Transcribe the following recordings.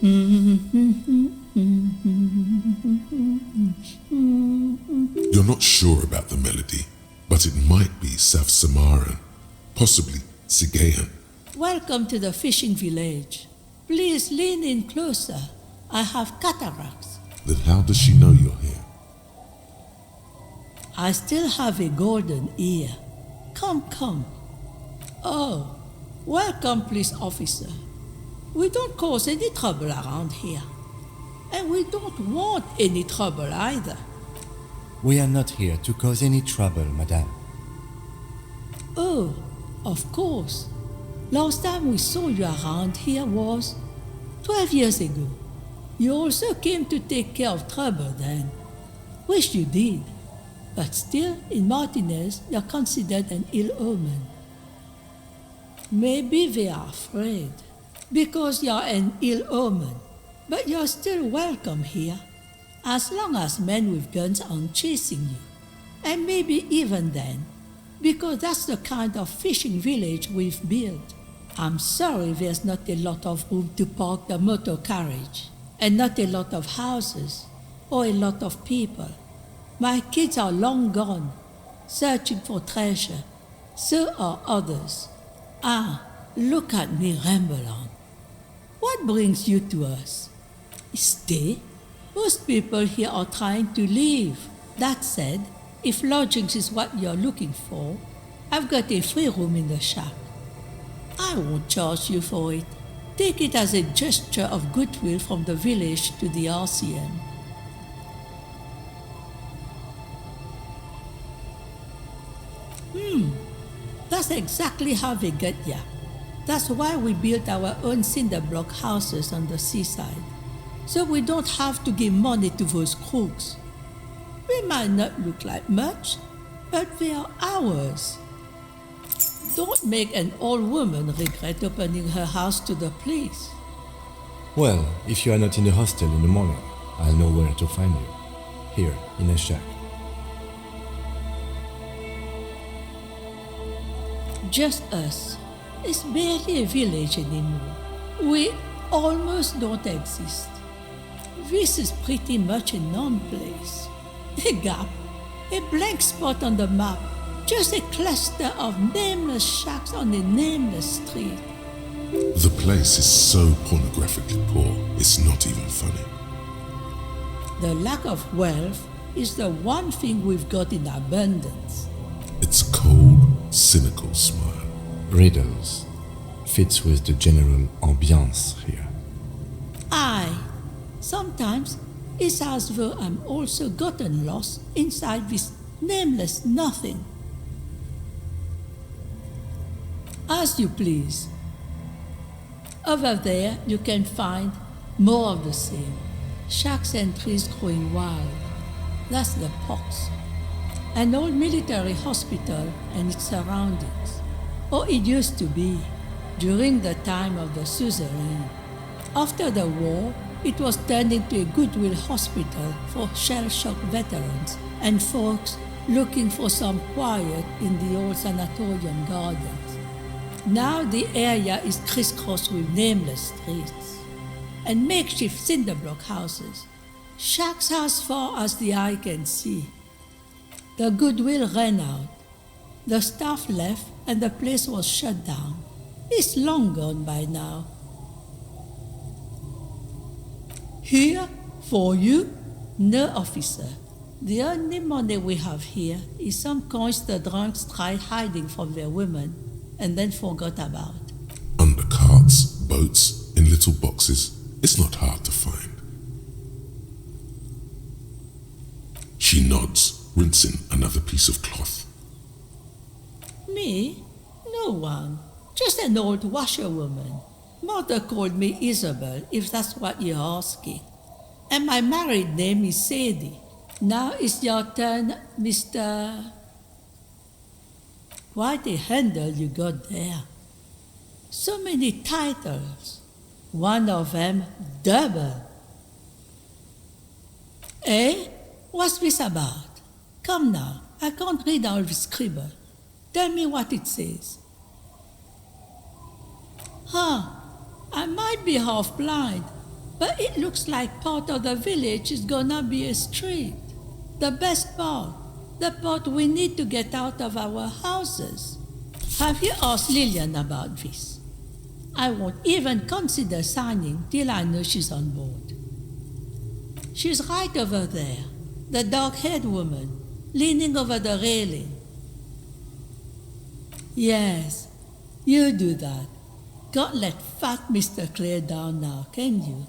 You're not sure about the melody, but it might be South Samaran, possibly Sigayan. Welcome to the fishing village. Please lean in closer. I have cataracts. Then how does she know you're here? I still have a golden ear. Come, come. Oh, welcome, police officer. We don't cause any trouble around here. And we don't want any trouble either. We are not here to cause any trouble, madame. Oh, of course. Last time we saw you around here was 12 years ago. You also came to take care of trouble then. Wish you did. But still, in Martinez, you're considered an ill omen. Maybe they are afraid, because you're an ill omen. But you're still welcome here, as long as men with guns aren't chasing you. And maybe even then, because that's the kind of fishing village we've built. I'm sorry there's not a lot of room to park the motor carriage, and not a lot of houses, or a lot of people. My kids are long gone, searching for treasure. So are others. Ah, look at me ramble on. What brings you to us? Stay? Most people here are trying to leave. That said, if lodgings is what you're looking for, I've got a free room in the shack. I won't charge you for it. Take it as a gesture of goodwill from the village to the RCM. That's exactly how they get ya. That's why we built our own cinder block houses on the seaside. So we don't have to give money to those crooks. We might not look like much, but they are ours. Don't make an old woman regret opening her house to the police. Well, if you are not in the hostel in the morning, I'll know where to find you. Here, in a shack. Just us. It's barely a village anymore. We almost don't exist. This is pretty much a non-place. A gap, a blank spot on the map, just a cluster of nameless shacks on a nameless street. The place is so pornographically poor, it's not even funny. The lack of wealth is the one thing we've got in abundance. It's a cold, cynical smile. Riddles. Fits with the general ambiance here. Aye, sometimes it's as though I'm also gotten lost inside this nameless nothing. As you please. Over there you can find more of the same. Shacks and trees growing wild. That's the pox. An old military hospital and its surroundings. Or it used to be, during the time of the suzerain. After the war, it was turned into a goodwill hospital for shell-shock veterans and folks looking for some quiet in the old sanatorium gardens. Now the area is crisscrossed with nameless streets and makeshift cinder block houses, shacks as far as the eye can see. The goodwill ran out. The staff left and the place was shut down. It's long gone by now. Here, for you? No, officer. The only money we have here is some coins the drunks tried hiding from their women and then forgot about. Under carts, boats, in little boxes, it's not hard to find. She nods, rinsing another piece of cloth. Me? No one. Just an old washerwoman. Mother called me Isabel, if that's what you're asking. And my married name is Sadie. Now it's your turn, Mr. Quite a handle you got there. So many titles. One of them double. Eh? What's this about? Come now, I can't read all this scribble. Tell me what it says. Huh, I might be half blind, But it looks like part of the village is gonna be a street. The best part, the part we need to get out of our houses. Have you asked Lilienne about this? I won't even consider signing till I know she's on board. She's right over there, the dark-haired woman, leaning over the railing. Yes, you do that. Can't let fat Mr. Clare down now, can you?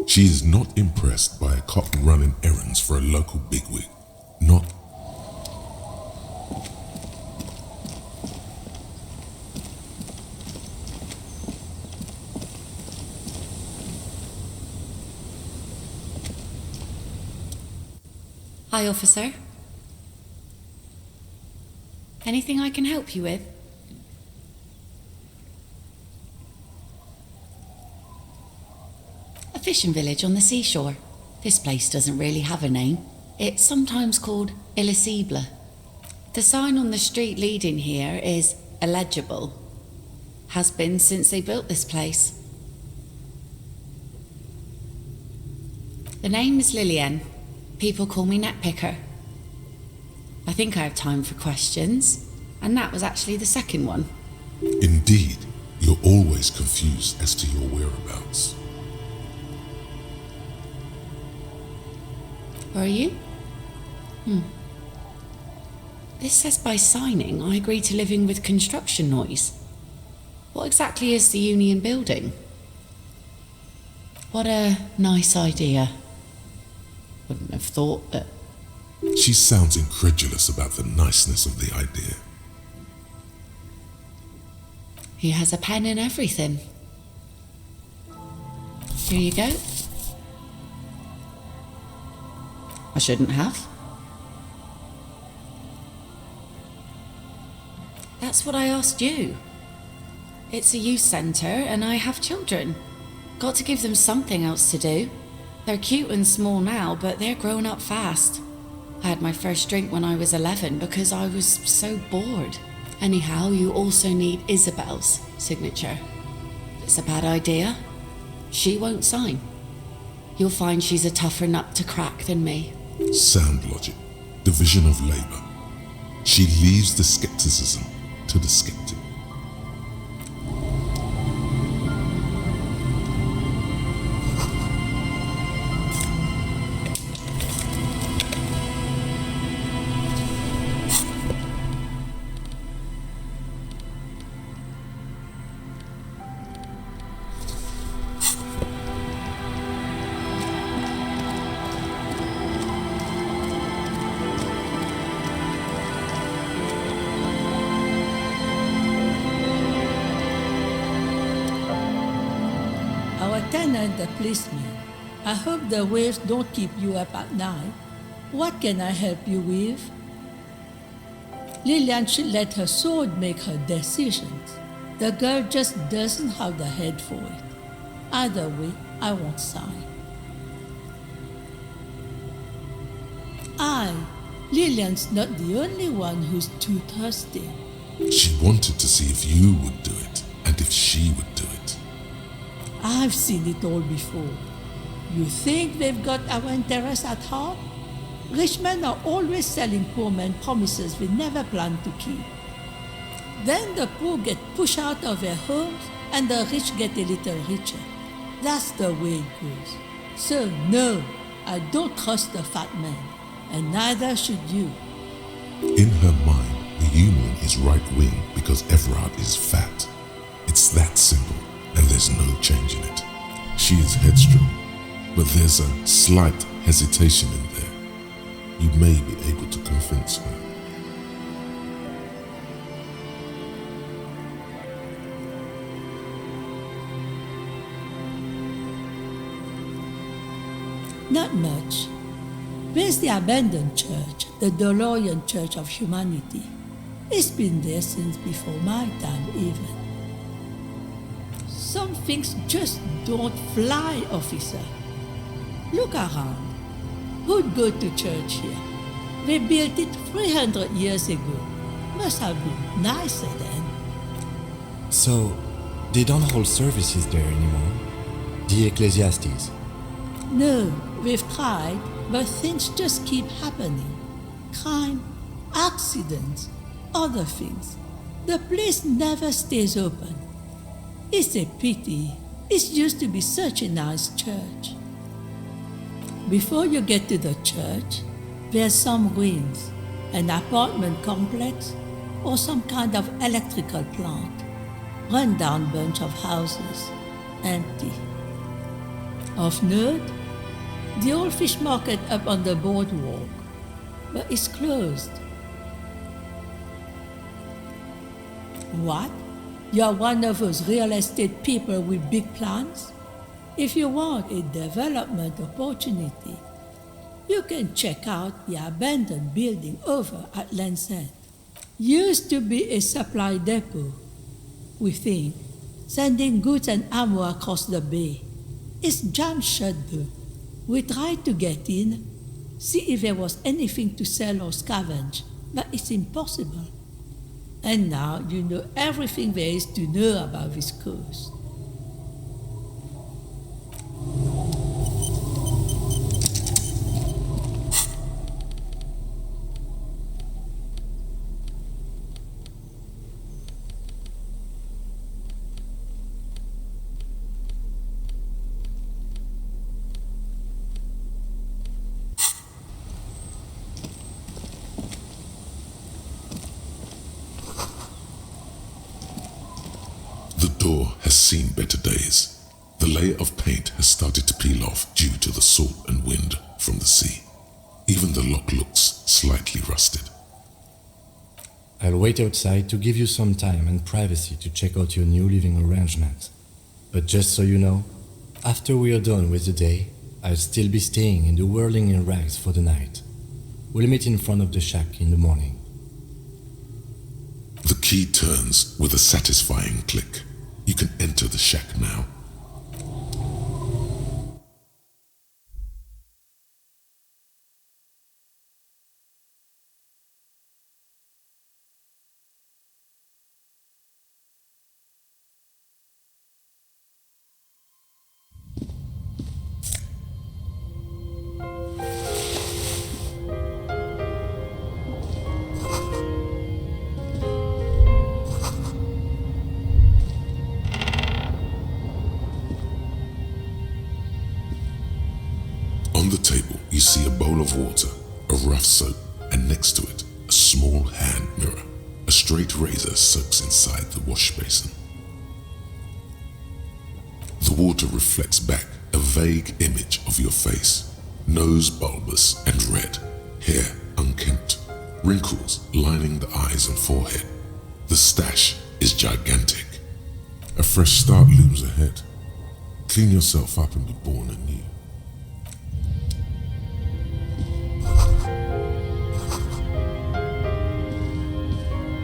She is not impressed by a cop running errands for a local bigwig. Not. Hi, officer. Anything I can help you with? A fishing village on the seashore. This place doesn't really have a name. It's sometimes called Illisible. The sign on the street leading here is illegible. Has been since they built this place. The name is Lilienne. People call me Netpicker. I think I have time for questions, and that was actually the second one. Indeed, you're always confused as to your whereabouts. Where are you? This says by signing I agree to living with construction noise. What exactly is the union building? What a nice idea. Wouldn't have thought that. She sounds incredulous about the niceness of the idea. He has a pen and everything. Here you go. I shouldn't have. That's what I asked you. It's a youth centre and I have children. Got to give them something else to do. They're cute and small now, but they're growing up fast. I had my first drink when I was 11 because I was so bored. Anyhow, you also need Isabel's signature. If it's a bad idea, she won't sign. You'll find she's a tougher nut to crack than me. Sound logic. Division of labor. She leaves the skepticism to the skeptic. Tenant, the policeman. I hope the waves don't keep you up at night. What can I help you with? Lilienne should let her sword make her decisions. The girl just doesn't have the head for it. Either way, I won't sign. Lilienne's not the only one who's too thirsty. She wanted to see if you would do it, and if she would do it. I've seen it all before. You think they've got our interests at heart? Rich men are always selling poor men promises we never planned to keep. Then the poor get pushed out of their homes and the rich get a little richer. That's the way it goes. So no, I don't trust the fat man, and neither should you. In her mind, the union is right-wing because Evrart is fat. It's that simple. And there's no change in it. She is headstrong, but there's a slight hesitation in there. You may be able to convince her. Not much. There's the abandoned church, the DeLorean Church of Humanity. It's been there since before my time even. Some things just don't fly, officer. Look around. Who'd go to church here? They built it 300 years ago. Must have been nicer then. So, they don't hold services there anymore? The Ecclesiastes? No, we've tried, but things just keep happening. Crime, accidents, other things. The place never stays open. It's a pity. It used to be such a nice church. Before you get to the church, there's some ruins, an apartment complex, or some kind of electrical plant. Run-down bunch of houses, empty. Of note, the old fish market up on the boardwalk, but it's closed. What? You're one of those real estate people with big plans? If you want a development opportunity, you can check out the abandoned building over at Land's End. Used to be a supply depot, we think, sending goods and ammo across the bay. It's jammed shut though. We tried to get in, see if there was anything to sell or scavenge, but it's impossible. And now you know everything there is to know about this coast. The door has seen better days. The layer of paint has started to peel off due to the salt and wind from the sea. Even the lock looks slightly rusted. I'll wait outside to give you some time and privacy to check out your new living arrangement. But just so you know, after we are done with the day, I'll still be staying in the Whirling In Rags for the night. We'll meet in front of the shack in the morning. The key turns with a satisfying click. You can enter the shack now. On the table, you see a bowl of water, a rough soap, and next to it, a small hand mirror. A straight razor soaks inside the wash basin. The water reflects back a vague image of your face. Nose bulbous and red, hair unkempt, wrinkles lining the eyes and forehead. The stash is gigantic. A fresh start looms ahead. Clean yourself up and be born anew.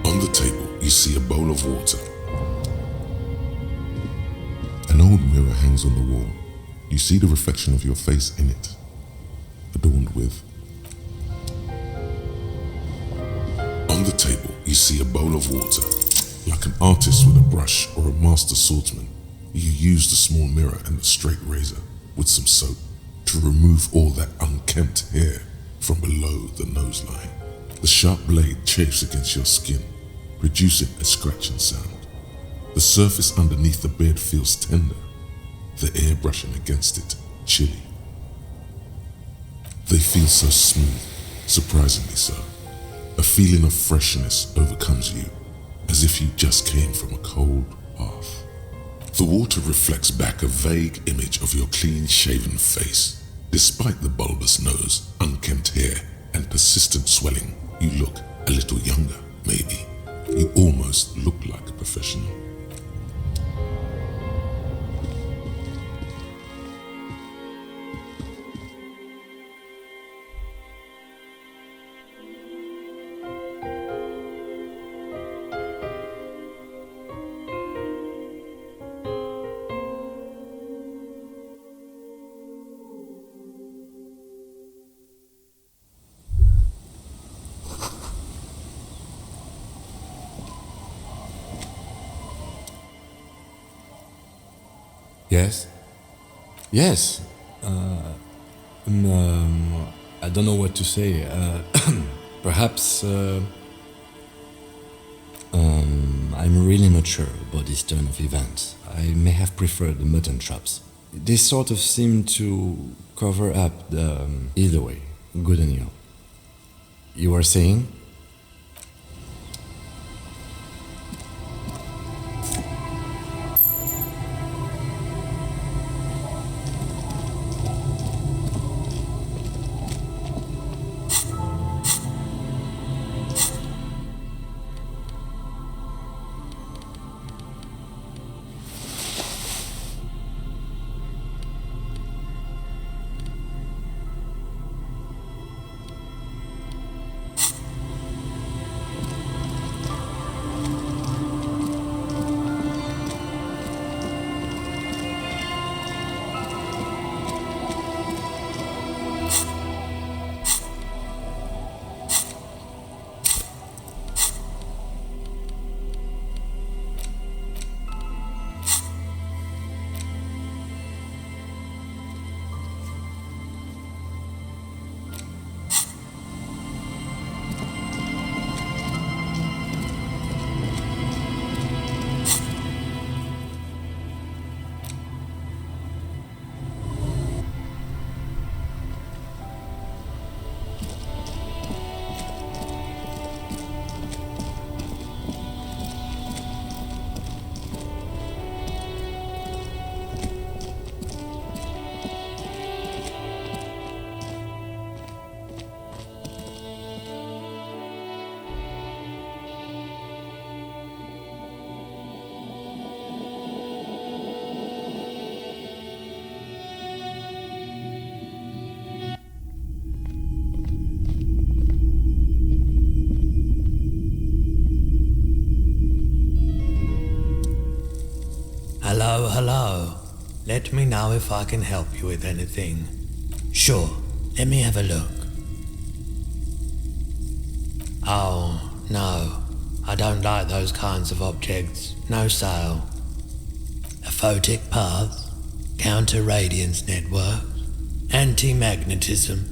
On the table, you see a bowl of water. An old mirror hangs on the wall. You see the reflection of your face in it, adorned with. On the table, you see a bowl of water. Like an artist with a brush or a master swordsman, you use the small mirror and the straight razor with some soap to remove all that unkempt hair from below the nose line. The sharp blade chafes against your skin, producing a scratching sound. The surface underneath the beard feels tender, the air brushing against it chilly. They feel so smooth, surprisingly so. A feeling of freshness overcomes you, as if you just came from a cold bath. The water reflects back a vague image of your clean-shaven face. Despite the bulbous nose, unkempt hair, and persistent swelling, you look a little younger, maybe. You almost look like a professional. Yes? Yes, I don't know what to say. Perhaps I'm really not sure about this turn of events. I may have preferred the mutton traps. They sort of seem to cover up the... Either way, good on you. You were saying? Hello. Let me know if I can help you with anything. Sure, let me have a look. Oh, no. I don't like those kinds of objects. No sale. A photic path, counter-radiance network, anti-magnetism.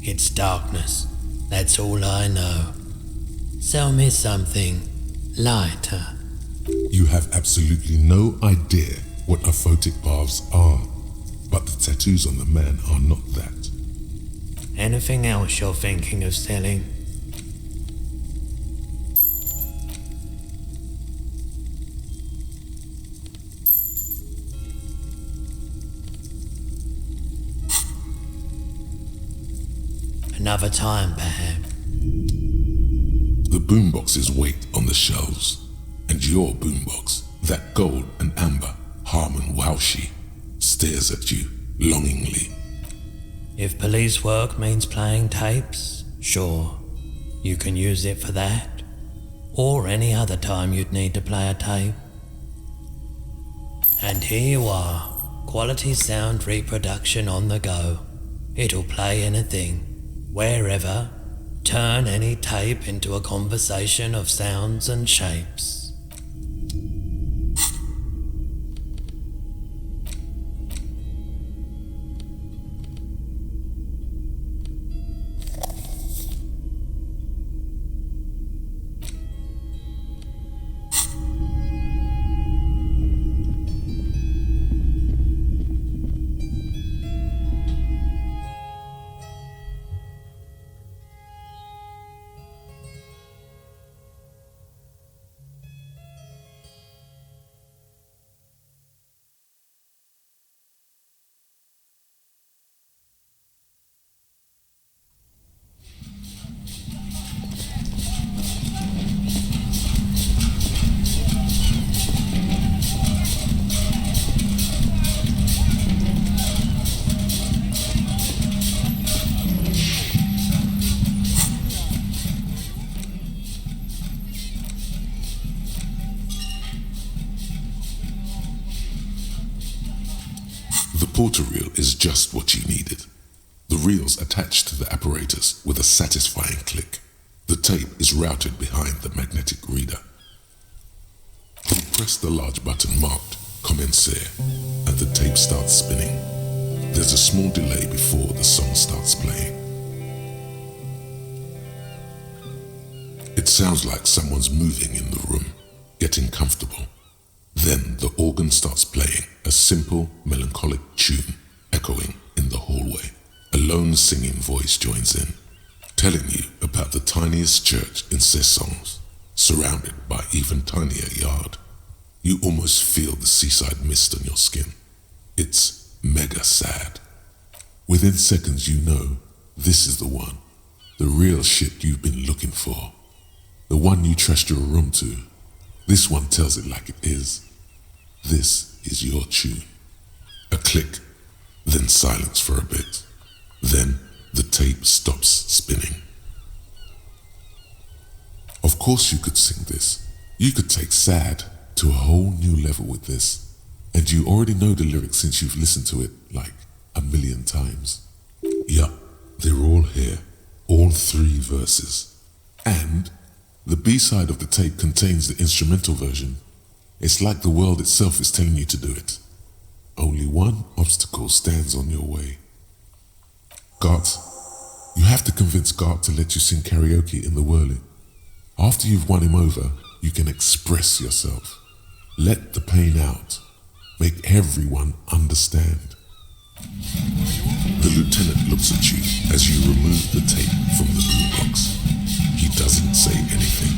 It's darkness. That's all I know. Sell me something lighter. You have absolutely no idea what aphotic baths are, but the tattoos on the man are not that. Anything else you're thinking of selling? Another time, perhaps. The boomboxes wait on the shelves, and your boombox, that gold and amber Harmon Waushi, stares at you longingly. If police work means playing tapes, sure, you can use it for that, or any other time you'd need to play a tape. And here you are, quality sound reproduction on the go. It'll play anything, wherever, turn any tape into a conversation of sounds and shapes. The porter reel is just what you needed. The reel's attached to the apparatus with a satisfying click. The tape is routed behind the magnetic reader. You press the large button marked Commencer, and the tape starts spinning. there's a small delay before the song starts playing. It sounds like someone's moving in the room, getting comfortable. Then the organ starts playing a simple, melancholic tune echoing in the hallway. A lone singing voice joins in, telling you about the tiniest church in Cessons, surrounded by even tinier yard. You almost feel the seaside mist on your skin. It's mega sad. Within seconds you know this is the one, the real shit you've been looking for, the one you trust your room to. This one tells it like it is. This is your tune. A click, then silence for a bit. Then the tape stops spinning. Of course you could sing this. You could take sad to a whole new level with this. And you already know the lyrics since you've listened to it like 1,000,000 times. Yup, they're all here. All 3 verses. And the B-side of the tape contains the instrumental version. It's like the world itself is telling you to do it. Only one obstacle stands on your way. Gart, you have to convince Gart to let you sing karaoke in the Whirling. After you've won him over, you can express yourself. Let the pain out. Make everyone understand. The lieutenant looks at you as you remove the tape from the boombox. He doesn't say anything.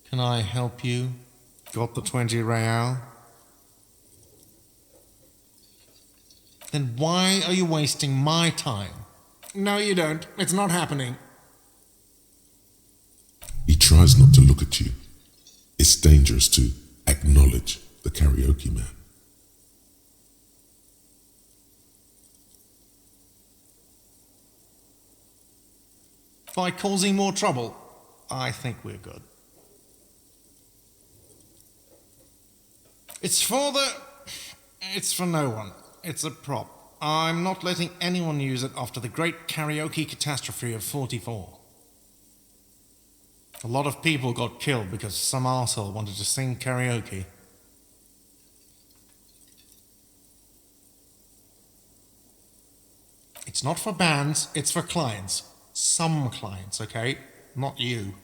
Can I help you? Got the 20 real? Then why are you wasting my time? No, you don't. It's not happening. He tries not to look at you. It's dangerous to acknowledge the karaoke man. By causing more trouble, I think we're good. It's for no one. It's a prop. I'm not letting anyone use it after the great karaoke catastrophe of 44. A lot of people got killed because some arsehole wanted to sing karaoke. It's not for bands, it's for clients. Some clients, okay? Not you.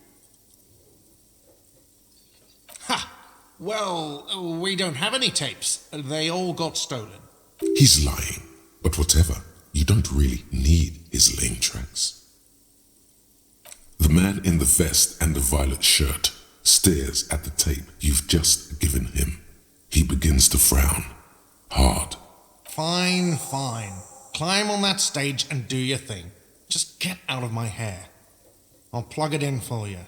Ha! Well, we don't have any tapes. They all got stolen. He's lying, but whatever. You don't really need his lame tracks. The man in the vest and the violet shirt stares at the tape you've just given him. He begins to frown. Hard. Fine. Climb on that stage and do your thing. Just get out of my hair. I'll plug it in for you.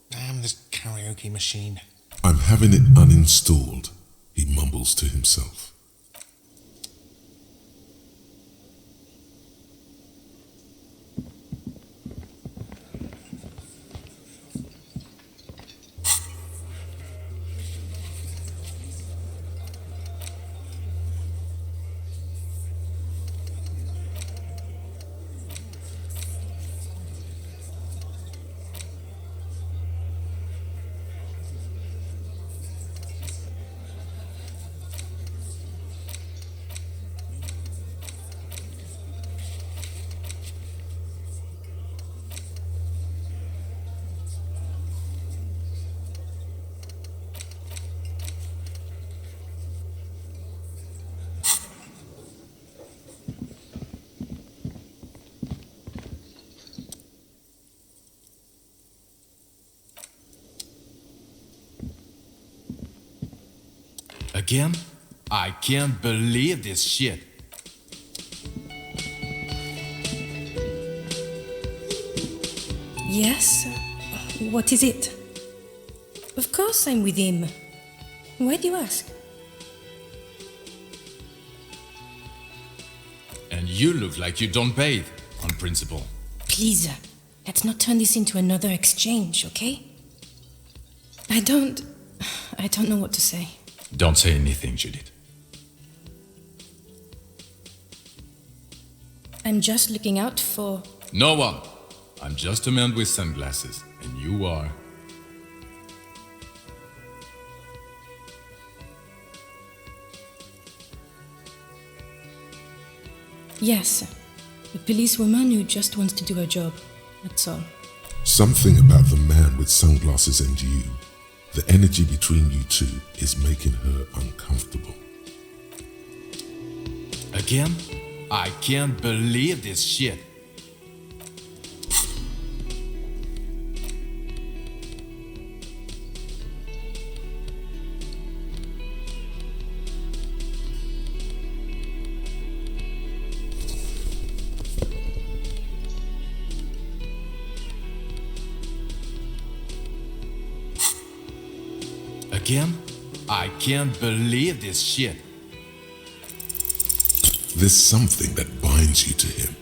Damn this karaoke machine. I'm having it uninstalled, he mumbles to himself. Again? I can't believe this shit. Yes? What is it? Of course I'm with him. Why do you ask? And you look like you don't bathe, on principle. Please, let's not turn this into another exchange, okay? I don't know what to say. Don't say anything, Judith. I'm just looking out for... No one. I'm just a man with sunglasses, and you are... Yes, a policewoman who just wants to do her job, that's all. Something about the man with sunglasses and you, the energy between you two, is making her uncomfortable. Again? I can't believe this shit. Again? I can't believe this shit. There's something that binds you to him.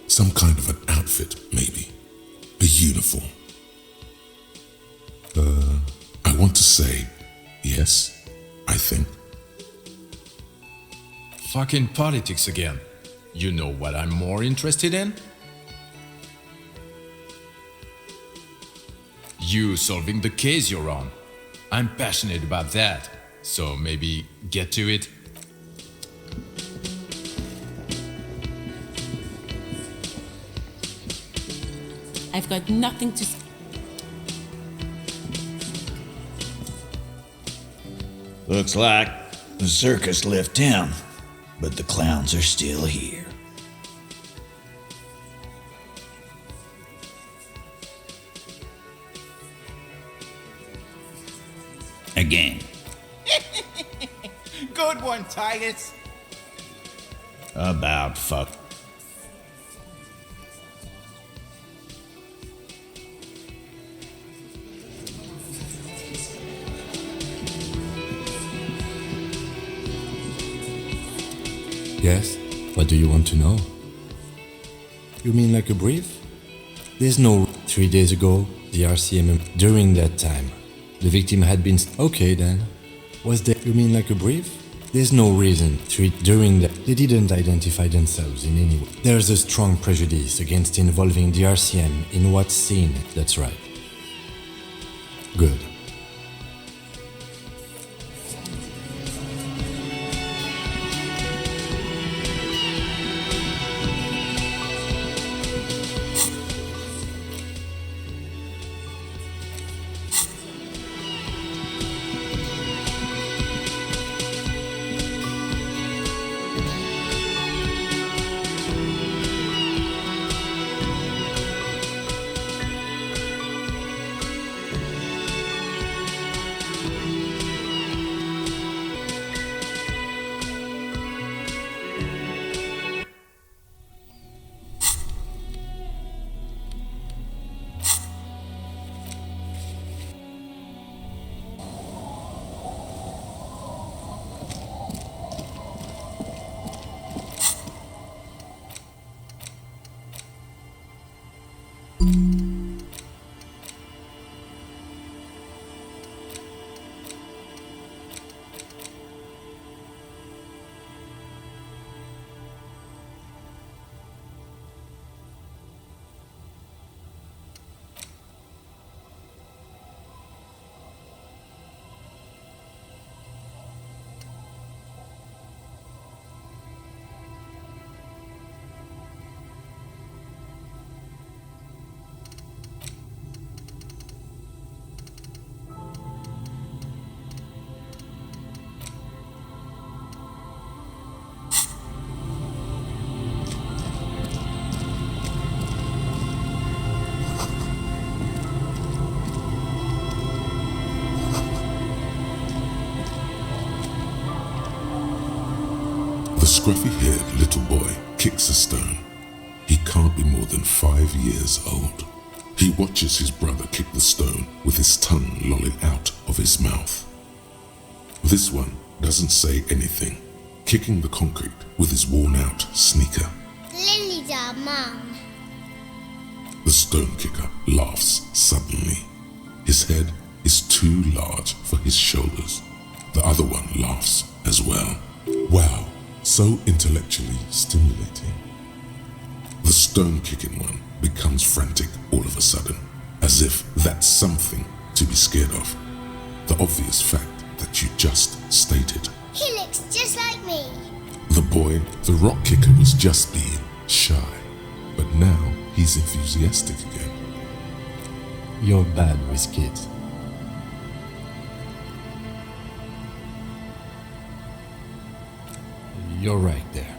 Some kind of an outfit, maybe. A uniform. I want to say, yes, I think. Fucking politics again. You know what I'm more interested in? You solving the case you're on. I'm passionate about that, so maybe get to it. I've got nothing to... Looks like the circus left town, but the clowns are still here. Again. Good one, Titus. About fuck. Yes? What do you want to know? You mean like a brief? There's no... 3 days ago, the RCM... During that time, the victim had been... Okay then. Was there... You mean like a brief? There's no reason. During that... They didn't identify themselves in any way. There's a strong prejudice against involving the RCM in what's seen. That's right. Good. The scruffy-haired little boy kicks a stone. He can't be more than 5 years old. He watches his brother kick the stone with his tongue lolling out of his mouth. This one doesn't say anything, kicking the concrete with his worn-out sneaker. Lily's our mum. The stone kicker laughs suddenly. His head is too large for his shoulders. The other one laughs as well. Wow, so intellectually stimulating. The stone-kicking one becomes frantic all of a sudden, as if that's something to be scared of. The obvious fact that you just stated. He looks just like me. The boy, the rock kicker, was just being shy, but now he's enthusiastic again. You're bad with kids. You're right there.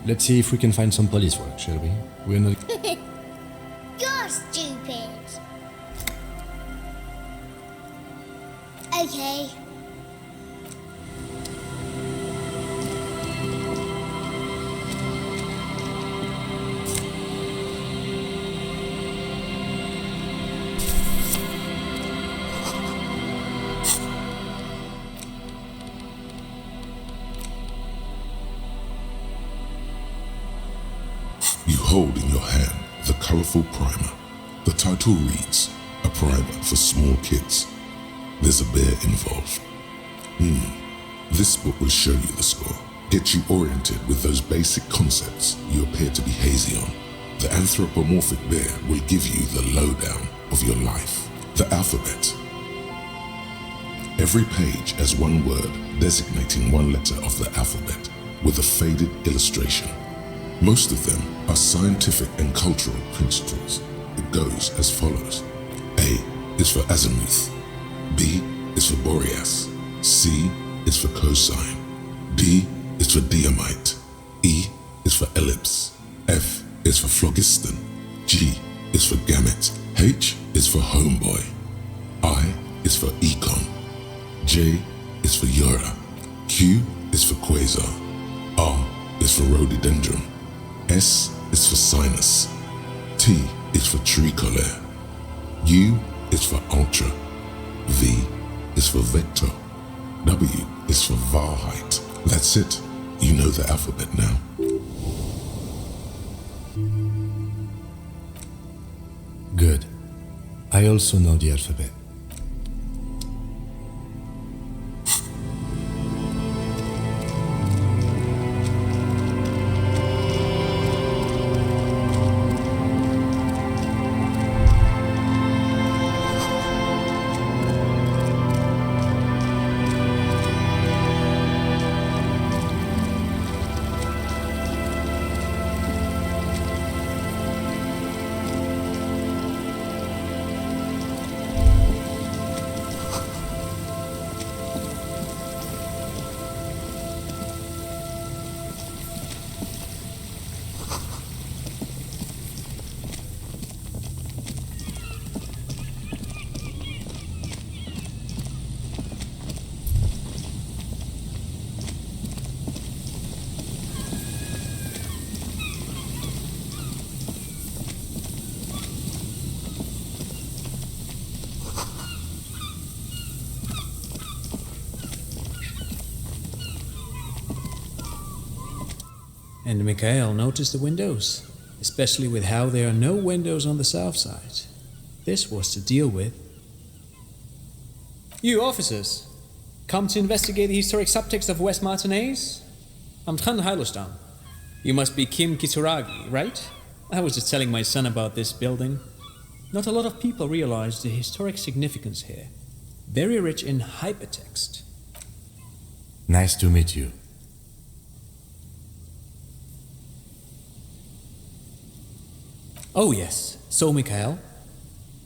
Let's see if we can find some police work, shall we? We're not... You're stupid. Okay. You hold in your hand the colorful primer. The title reads, A Primer for Small Kids. There's a bear involved. This book will show you the score, get you oriented with those basic concepts you appear to be hazy on. The anthropomorphic bear will give you the lowdown of your life, the alphabet. Every page has one word designating one letter of the alphabet with a faded illustration. Most of them are scientific and cultural principles. It goes as follows. A is for azimuth. B is for Boreas. C is for cosine. D is for diamite. E is for ellipse. F is for phlogiston. G is for gamete. H is for homeboy. I is for econ. J is for Ura. Q is for quasar. R is for rhododendron. S is for sinus. T is for tricolor. U is for ultra. V is for vector. W is for Wahrheit. That's it. You know the alphabet now. Good. I also know the alphabet. And Mikhail noticed the windows, especially with how there are no windows on the south side. This was to deal with. You officers, come to investigate the historic subtext of West Martinez? I'm Trant Heidelstam. You must be Kim Kitsuragi, right? I was just telling my son about this building. Not a lot of people realize the historic significance here. Very rich in hypertext. Nice to meet you. Oh yes, so Mikhail.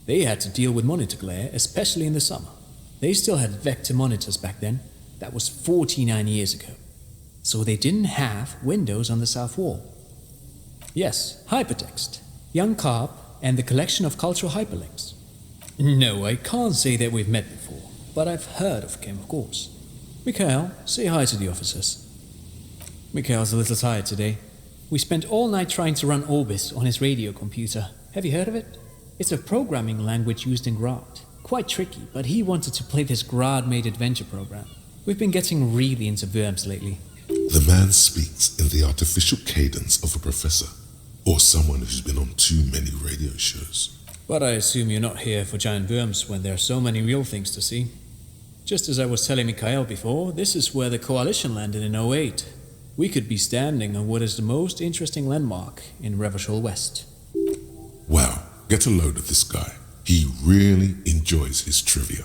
They had to deal with monitor glare, especially in the summer. They still had vector monitors back then. That was 49 years ago. So they didn't have windows on the south wall. Yes, hypertext, Young Carp, and the collection of cultural hyperlinks. No, I can't say that we've met before, but I've heard of Kim, of course. Mikhail, say hi to the officers. Mikhail's a little tired today. We spent all night trying to run Orbis on his radio computer. Have you heard of it? It's a programming language used in Evrart. Quite tricky, but he wanted to play this Grad-made adventure program. We've been getting really into verbs lately. The man speaks in the artificial cadence of a professor, or someone who's been on too many radio shows. But I assume you're not here for giant worms when there are so many real things to see. Just as I was telling Mikhail before, this is where the coalition landed in '08. We could be standing on what is the most interesting landmark in Revachol West. Wow, get a load of this guy. He really enjoys his trivia.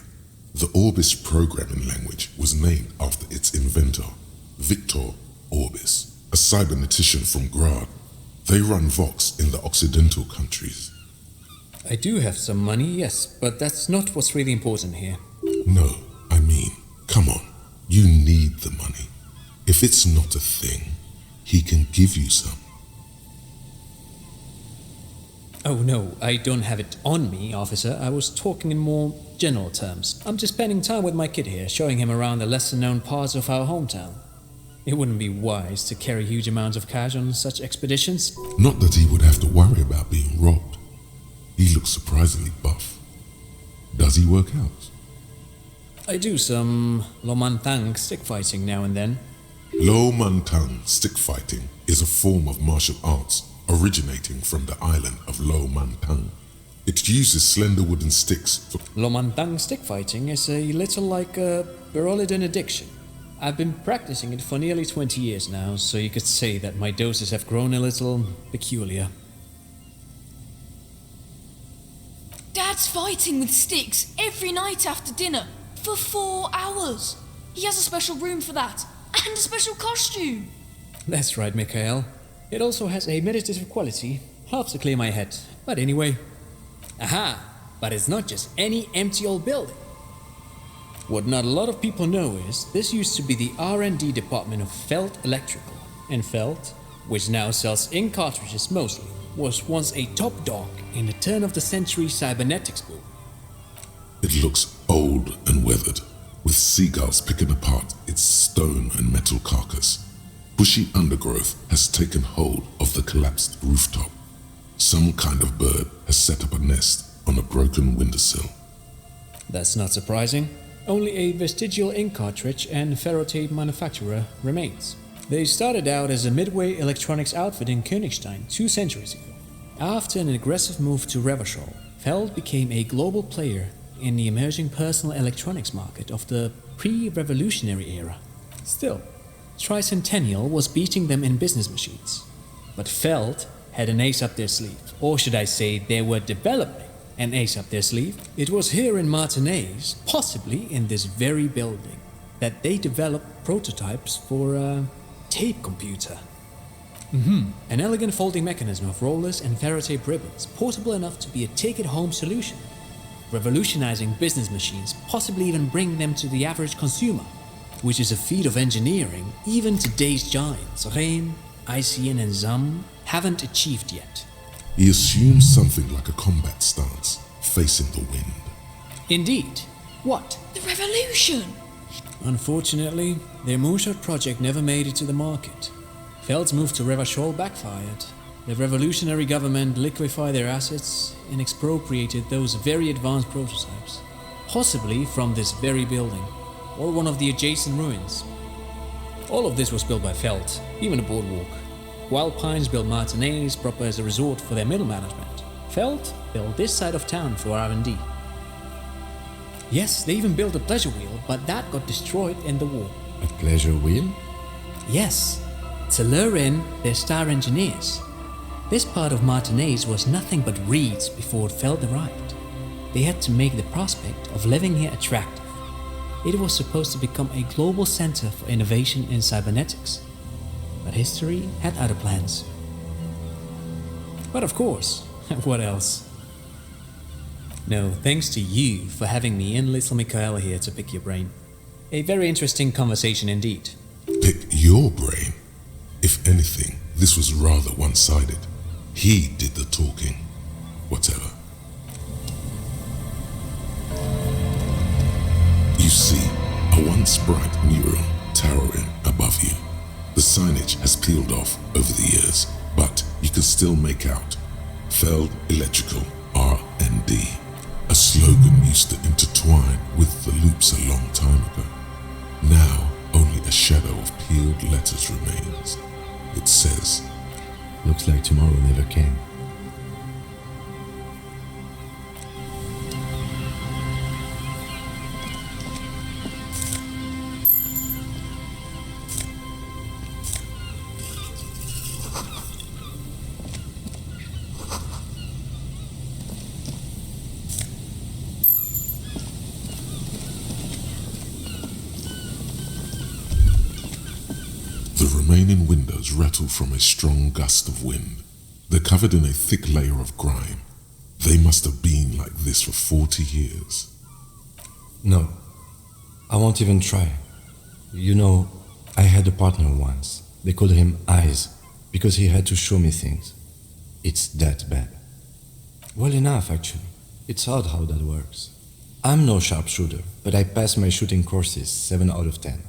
The Orbis programming language was named after its inventor, Victor Orbis, a cybernetician from Grad. They run Vox in the Occidental countries. I do have some money, yes, but that's not what's really important here. No, I mean, come on, you need the money. If it's not a thing, he can give you some. Oh no, I don't have it on me, officer. I was talking in more general terms. I'm just spending time with my kid here, showing him around the lesser-known parts of our hometown. It wouldn't be wise to carry huge amounts of cash on such expeditions. Not that he would have to worry about being robbed. He looks surprisingly buff. Does he work out? I do some Lomantang stick fighting now and then. Lo Mantang stick fighting is a form of martial arts originating from the island of Lo Mantang. It uses slender wooden sticks for... Lomantang stick fighting is a little like a Berolidin addiction. I've been practicing it for nearly 20 years now, so you could say that my doses have grown a little peculiar. Dad's fighting with sticks every night after dinner for 4 hours. He has a special room for that, and a special costume. That's right, Mikhail. It also has a meditative quality, helps to clear my head. But anyway... Aha! But it's not just any empty old building. What not a lot of people know is, this used to be the R&D department of Feld Electrical. And Feld, which now sells ink cartridges mostly, was once a top dog in the turn-of-the-century cybernetics boom. It looks old and weathered, with seagulls picking apart its stone and metal carcass. Bushy undergrowth has taken hold of the collapsed rooftop. Some kind of bird has set up a nest on a broken windowsill. That's not surprising. Only a vestigial ink cartridge and ferrotape manufacturer remains. They started out as a midway electronics outfit in Königstein 2 centuries ago. After an aggressive move to Revachol, Feld became a global player in the emerging personal electronics market of the pre-revolutionary era. Still, Tricentennial was beating them in business machines. But Feld had an ace up their sleeve, or should I say they were developing an ace up their sleeve. It was here in Martinez, possibly in this very building, that they developed prototypes for a tape computer. An elegant folding mechanism of rollers and ferrotape ribbons, portable enough to be a take-it-home solution, revolutionizing business machines, possibly even bringing them to the average consumer, which is a feat of engineering even today's giants, Rehn, ICN and ZAM, haven't achieved yet. He assumes something like a combat stance, facing the wind. Indeed. What? The revolution! Unfortunately, their moonshot project never made it to the market. Feld's move to Revachol backfired. The revolutionary government liquefied their assets and expropriated those very advanced prototypes, possibly from this very building, or one of the adjacent ruins. All of this was built by Feld, even the boardwalk. Wild Pines built Martinez proper as a resort for their middle management. Feld built this side of town for R&D. Yes, they even built a pleasure wheel, but that got destroyed in the war. A pleasure wheel? Yes, to lure in their star engineers. This part of Martinez was nothing but reeds before Feld arrived. They had to make the prospect of living here attractive. It was supposed to become a global center for innovation in cybernetics. But history had other plans. But of course, what else? No, thanks to you for having me and little Mikhail here to pick your brain. A very interesting conversation indeed. Pick your brain? If anything, this was rather one-sided. He did the talking. Whatever. You see a once bright mural towering above you. The signage has peeled off over the years, but you can still make out Feld Electrical R&D. D. A slogan used to intertwine with the loops a long time ago. Now, only a shadow of peeled letters remains. It says, Looks like tomorrow never came. The remaining windows rattle from a strong gust of wind. They're covered in a thick layer of grime. They must have been like this for 40 years. No, I won't even try. You know, I had a partner once. They called him Eyes, because he had to show me things. It's that bad. Well enough, actually. It's odd how that works. I'm no sharpshooter, but I passed my shooting courses 7 out of 10.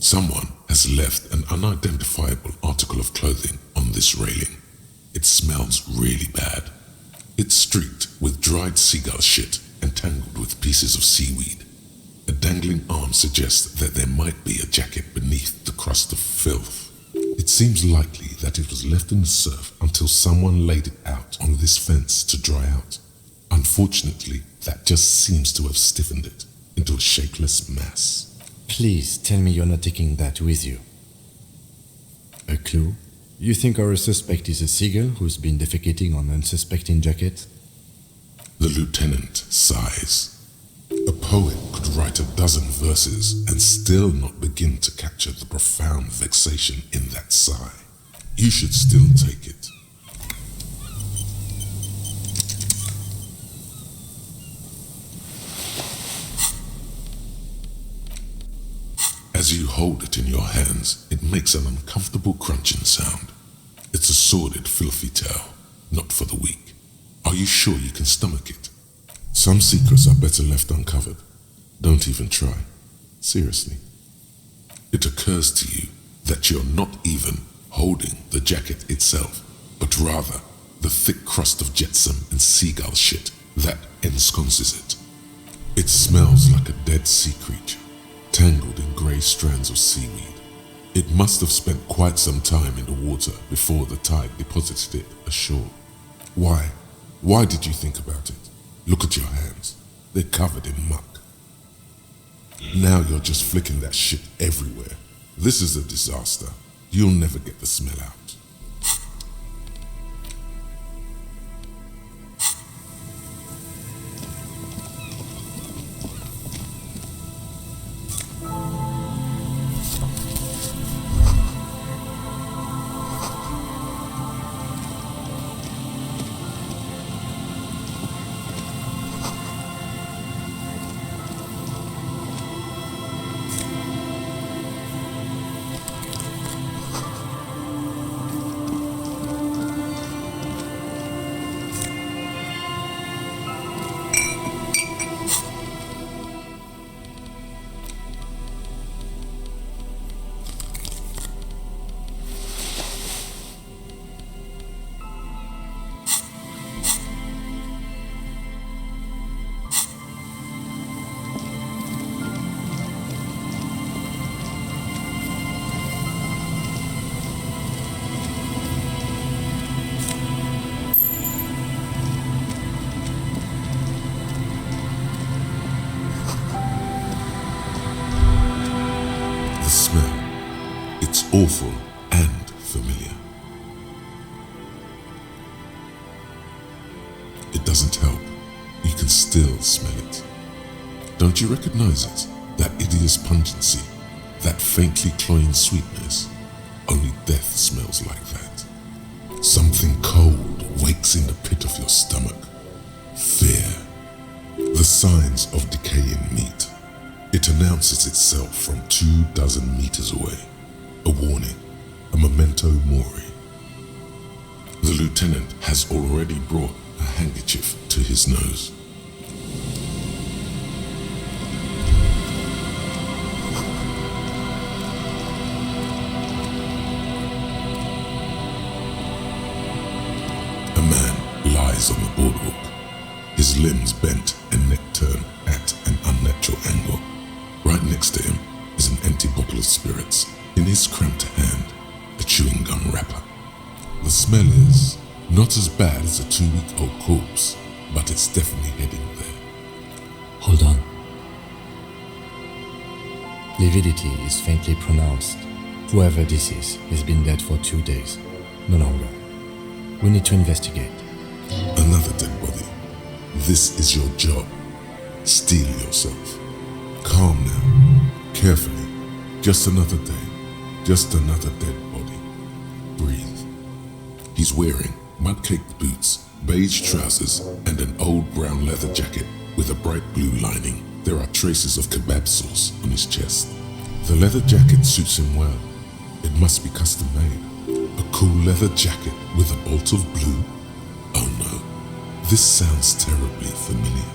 Someone has left an unidentifiable article of clothing on this railing. It smells really bad. It's streaked with dried seagull shit and tangled with pieces of seaweed. A dangling arm suggests that there might be a jacket beneath the crust of filth. It seems likely that it was left in the surf until someone laid it out on this fence to dry out. Unfortunately, that just seems to have stiffened it into a shapeless mass. Please tell me you're not taking that with you. A clue? You think our suspect is a seagull who's been defecating on unsuspecting jacket? The lieutenant sighs. A poet could write a dozen verses and still not begin to capture the profound vexation in that sigh. You should still take it. As you hold it in your hands, it makes an uncomfortable crunching sound. It's a sordid, filthy tale, not for the weak. Are you sure you can stomach it? Some secrets are better left uncovered. Don't even try. Seriously. It occurs to you that you're not even holding the jacket itself, but rather the thick crust of jetsam and seagull shit that ensconces it. It smells like a dead sea creature, tangled in grey strands of seaweed. It must have spent quite some time in the water before the tide deposited it ashore. Why? Why did you think about it? Look at your hands. They're covered in muck. Now you're just flicking that shit everywhere. This is a disaster. You'll never get the smell out. Awful and familiar. It doesn't help. You can still smell it. Don't you recognize it? That hideous pungency, that faintly cloying sweetness. Only death smells like that. Something cold wakes in the pit of your stomach. Fear. The signs of decaying meat. It announces itself from 24 meters away. A warning, a memento mori. The lieutenant has already brought a handkerchief to his nose. A man lies on the boardwalk, his limbs bent and neck turned at an unnatural angle. Right next to him is an empty bottle of spirits. In his cramped hand, a chewing gum wrapper. The smell is not as bad as a 2-week-old corpse, but it's definitely heading there. Hold on. Levity is faintly pronounced. Whoever this is has been dead for 2 days, no longer. We need to investigate. Another dead body. This is your job. Steel yourself. Calm now. Carefully. Just another day. Just another dead body. Breathe. He's wearing mud-caked boots, beige trousers, and an old brown leather jacket with a bright blue lining. There are traces of kebab sauce on his chest. The leather jacket suits him well. It must be custom made. A cool leather jacket with a bolt of blue? Oh no, this sounds terribly familiar.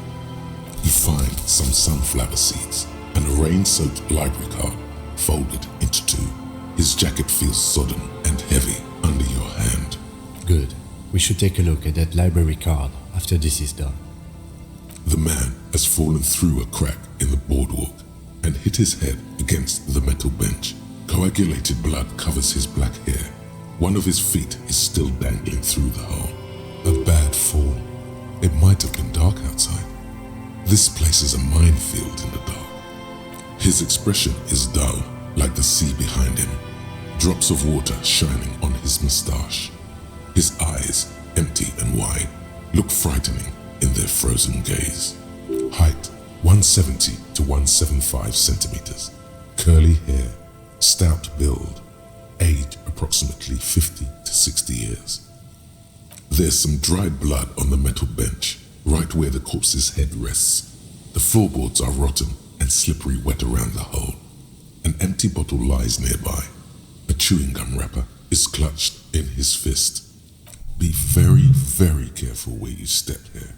You find some sunflower seeds and a rain-soaked library card folded into 2. His jacket feels sodden and heavy under your hand. Good. We should take a look at that library card after this is done. The man has fallen through a crack in the boardwalk and hit his head against the metal bench. Coagulated blood covers his black hair. One of his feet is still dangling through the hole. A bad fall. It might have been dark outside. This place is a minefield in the dark. His expression is dull, like the sea behind him. Drops of water shining on his moustache. His eyes, empty and wide, look frightening in their frozen gaze. Height, 170 to 175 centimeters. Curly hair, stout build. Age, approximately 50 to 60 years. There's some dried blood on the metal bench, right where the corpse's head rests. The floorboards are rotten and slippery wet around the hole. An empty bottle lies nearby. A chewing gum wrapper is clutched in his fist. Be very, very careful where you step here.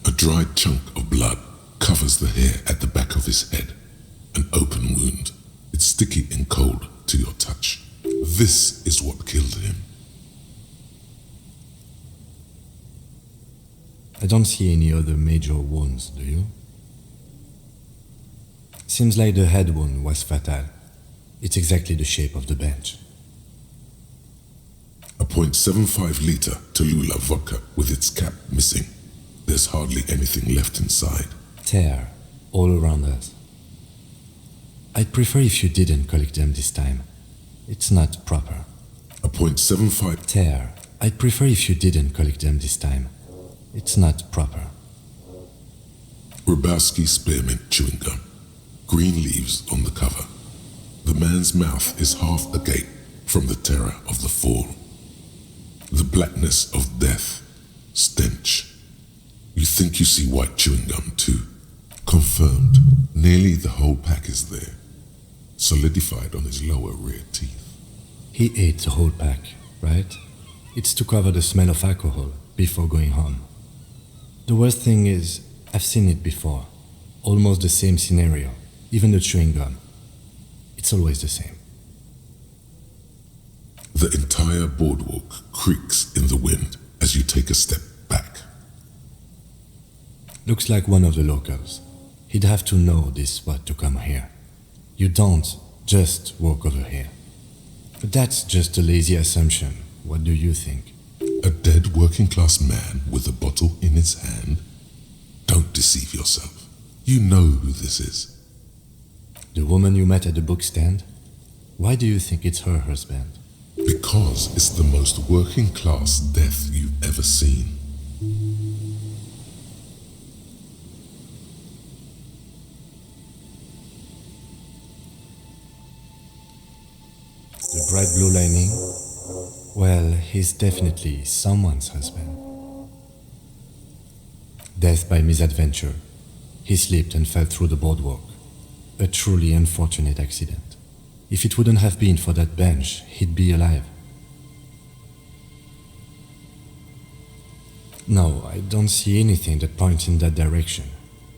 A dried chunk of blood covers the hair at the back of his head. An open wound. It's sticky and cold to your touch. This is what killed him. I don't see any other major wounds, do you? Seems like the head wound was fatal. It's exactly the shape of the bench. A .75 liter Tallulah vodka with its cap missing. There's hardly anything left inside. Tear all around us. I'd prefer if you didn't collect them this time. It's not proper. A .75 tear. I'd prefer if you didn't collect them this time. It's not proper. Rubowski spearmint chewing gum. Green leaves on the cover. The man's mouth is half agape from the terror of the fall. The blackness of death. Stench. You think you see white chewing gum too. Confirmed. Nearly the whole pack is there. Solidified on his lower rear teeth. He ate the whole pack, right? It's to cover the smell of alcohol before going home. The worst thing is, I've seen it before. Almost the same scenario. Even the chewing gum. It's always the same. The entire boardwalk creaks in the wind as you take a step back. Looks like one of the locals. He'd have to know this spot to come here. You don't just walk over here. But that's just a lazy assumption. What do you think? A dead working-class man with a bottle in his hand? Don't deceive yourself. You know who this is. The woman you met at the book stand? Why do you think it's her husband? Because it's the most working-class death you've ever seen. The bright blue lining? Well, he's definitely someone's husband. Death by misadventure. He slipped and fell through the boardwalk. A truly unfortunate accident. If it wouldn't have been for that bench, he'd be alive. No, I don't see anything that points in that direction.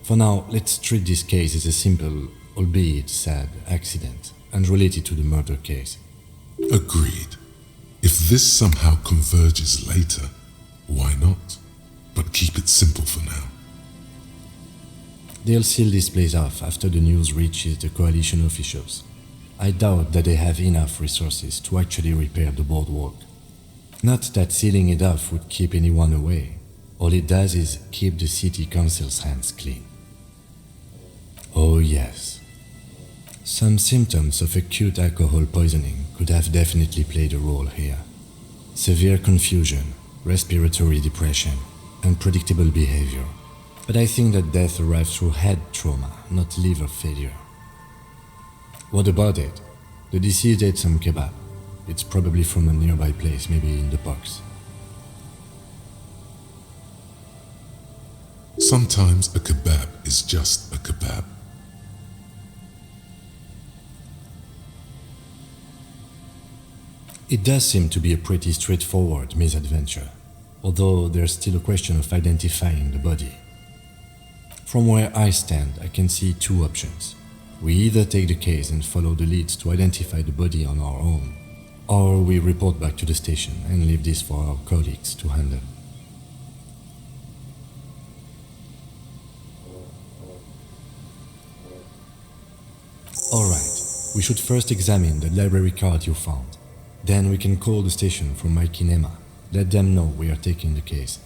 For now, let's treat this case as a simple, albeit sad, accident, unrelated to the murder case. Agreed. If this somehow converges later, why not? But keep it simple for now. They'll seal this place off after the news reaches the coalition officials. I doubt that they have enough resources to actually repair the boardwalk. Not that sealing it off would keep anyone away. All it does is keep the city council's hands clean. Oh yes. Some symptoms of acute alcohol poisoning could have definitely played a role here. Severe confusion, respiratory depression, unpredictable behavior. But I think that death arrived through head trauma, not liver failure. What about it? The deceased ate some kebab. It's probably from a nearby place, maybe in the box. Sometimes a kebab is just a kebab. It does seem to be a pretty straightforward misadventure, although there's still a question of identifying the body. From where I stand, I can see two options. We either take the case and follow the leads to identify the body on our own, or we report back to the station and leave this for our colleagues to handle. Alright, we should first examine the library card you found. Then we can call the station from my kinema. Let them know we are taking the case.